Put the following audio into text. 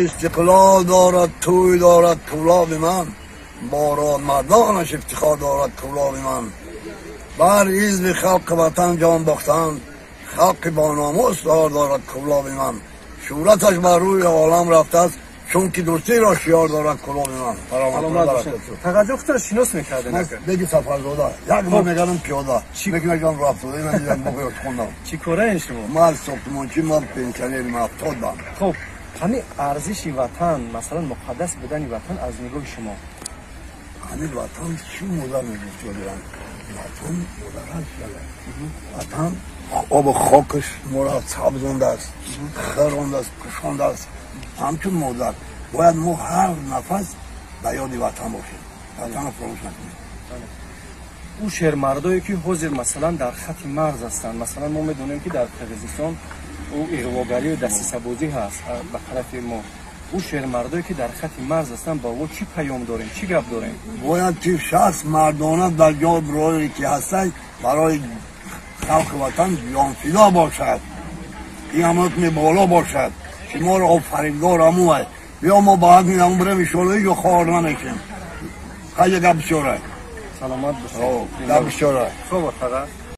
استقلال دارد توی دارد کلاب من، باران مردانش افتخار دارد کلاب من. بر حزب خلق وطن جان باختن، خلق با ناموس دارد کلاب من. شهرتش بر روی عالم رفته است، چون که دوستی را شیار دارد کلاب من. تقدر خود را شناس میکرده بگی سفرزاده یک ما میگم پیاده بگی میگم رفتاده من دیدم بگوید خوندم. چی کاره این شما؟ من ساختمانچی من پنسیونر من افتادم. خب همین ارزش وطن مثلا مقدس بودن وطن از نگاه شما همین وطن چی مدر میگوید دارن؟ وطن مدر هست وطن آب خاکش مرا سبزنده است، خرانده است، کشانده است. همچون مدر باید ما هر نفس به یاد وطن باشیم، وطن رو فراموش نکنیم. او شهرمردایی که حاضر مثلا در خط مرز هستند، مثلا ما میدونیم که در قرقیزستان او اغواگری و دسترس‌بازی هست به طرف ما. او شهرمردایی که در خط مرز هستند با او چی پیام داریم، چی گپ داریم؟ باید که شخص مردانه در جای برای که هسته برای خلق وطن جان فدا باشد، قیامت می بالا باشد که ما را آفریدگار همو ہے. بیا ما باید میدم بریم ایشالا یا خوار نمیشیم. خیلی گپ بشاره سلامت باشید. گپ بشاره. خوب